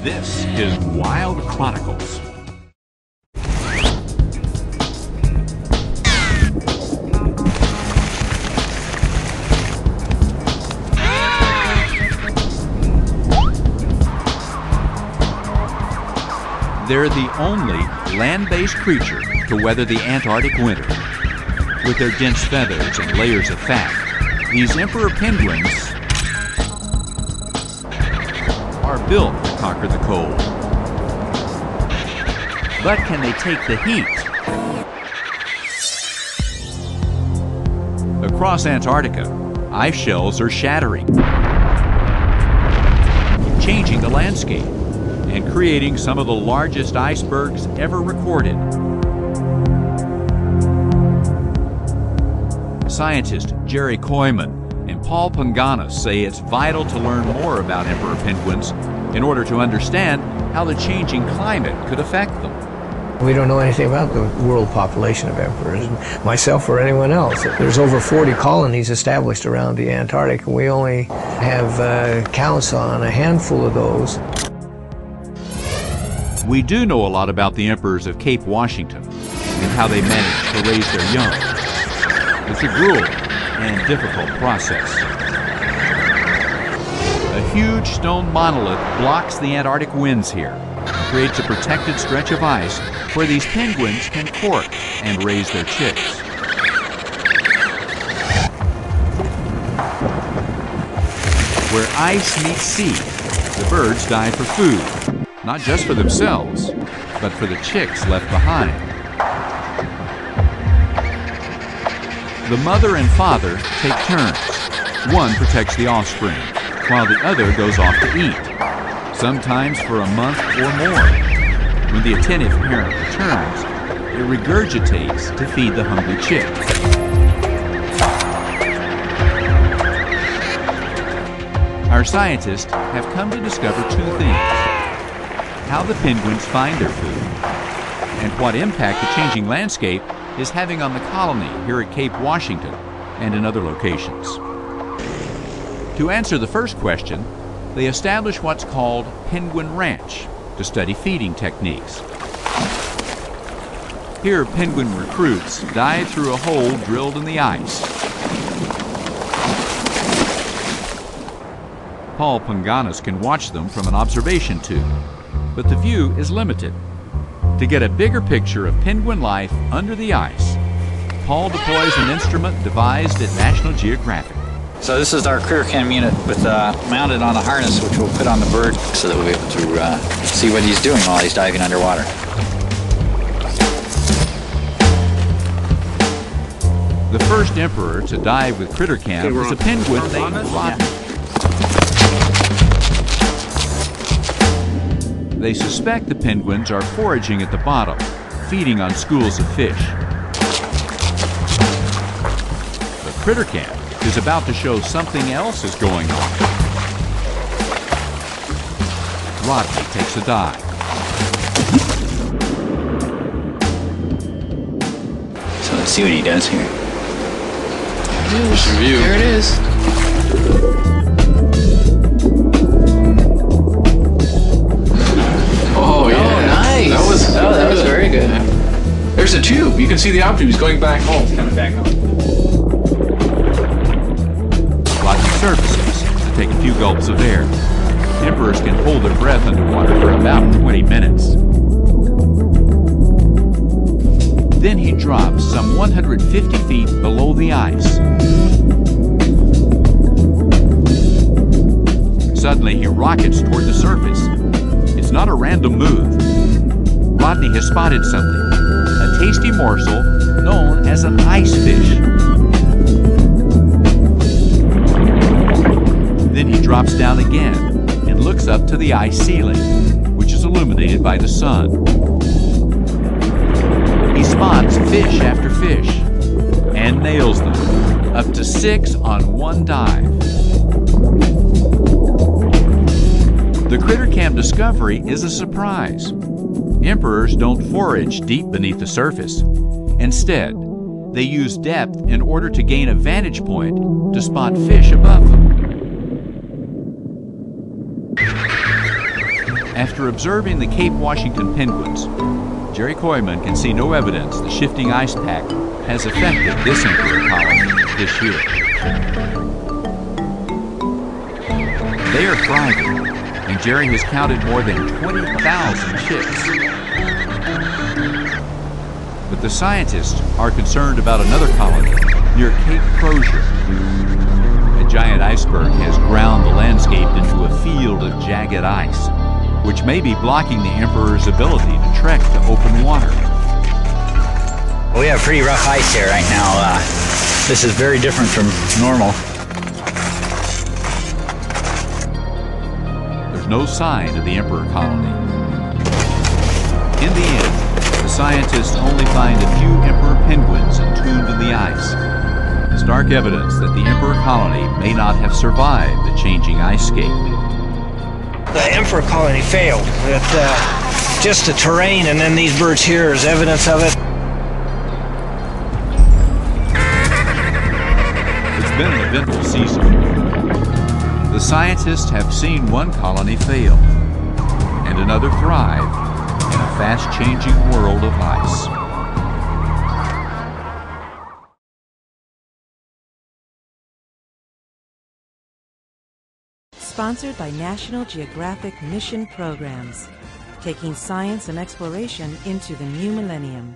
This is Wild Chronicles. They're the only land-based creature to weather the Antarctic winter. With their dense feathers and layers of fat, these emperor penguins are built to conquer the cold. But can they take the heat? Across Antarctica, ice shelves are shattering, changing the landscape and creating some of the largest icebergs ever recorded. Scientists Jerry Koyman and Paul Penguenler say it's vital to learn more about emperor penguins in order to understand how the changing climate could affect them. We don't know anything about the world population of emperors, myself or anyone else. There's over 40 colonies established around the Antarctic, and we only have counts on a handful of those. We do know a lot about the emperors of Cape Washington and how they managed to raise their young. It's a grueling and difficult process. A huge stone monolith blocks the Antarctic winds here and creates a protected stretch of ice where these penguins can court and raise their chicks. Where ice meets sea, the birds dive for food, not just for themselves, but for the chicks left behind. The mother and father take turns. One protects the offspring, while the other goes off to eat, sometimes for a month or more. When the attentive parent returns, it regurgitates to feed the hungry chick. Our scientists have come to discover two things: how the penguins find their food, and what impact the changing landscape is having on the colony here at Cape Washington and in other locations. To answer the first question, they established what's called Penguin Ranch to study feeding techniques. Here, penguin recruits dive through a hole drilled in the ice. Paul Penguenler can watch them from an observation tube, but the view is limited. To get a bigger picture of penguin life under the ice, Paul deploys an instrument devised at National Geographic. So this is our critter cam unit with mounted on a harness which we'll put on the bird so that we'll be able to see what he's doing while he's diving underwater. The first emperor to dive with critter cam was a penguin named Rodney. They suspect the penguins are foraging at the bottom, feeding on schools of fish. The critter cam is about to show something else is going on. Rodney takes a dive. So let's see what he does here. There it is. Oh yeah, oh, nice. That was very good. There's a tube. You can see the optube. He's going back home. Coming back home. Rodney surfaces to take a few gulps of air. Emperors can hold their breath underwater for about 20 minutes. Then he drops some 150 feet below the ice. Suddenly he rockets toward the surface. It's not a random move. Rodney has spotted something, a tasty morsel known as an ice fish. Then he drops down again and looks up to the ice ceiling, which is illuminated by the sun. He spots fish after fish and nails them, up to 6 on one dive. The critter cam discovery is a surprise. Emperors don't forage deep beneath the surface. Instead, they use depth in order to gain a vantage point to spot fish above them. After observing the Cape Washington penguins, Jerry Kooiman can see no evidence the shifting ice pack has affected this emperor colony this year. They are thriving, and Jerry has counted more than 20,000 chicks. But the scientists are concerned about another colony near Cape Crozier. A giant iceberg has ground the landscape into a field of jagged ice, which may be blocking the emperor's ability to trek to open water. We have pretty rough ice here right now. This is very different from normal. There's no sign of the emperor colony. In the end, the scientists only find a few emperor penguins entombed in the ice. Stark evidence that the emperor colony may not have survived the changing ice scape. The emperor colony failed. Just the terrain and then these birds here is evidence of it. It's been an eventful season. The scientists have seen one colony fail and another thrive in a fast-changing world of ice. Sponsored by National Geographic Mission Programs, taking science and exploration into the new millennium.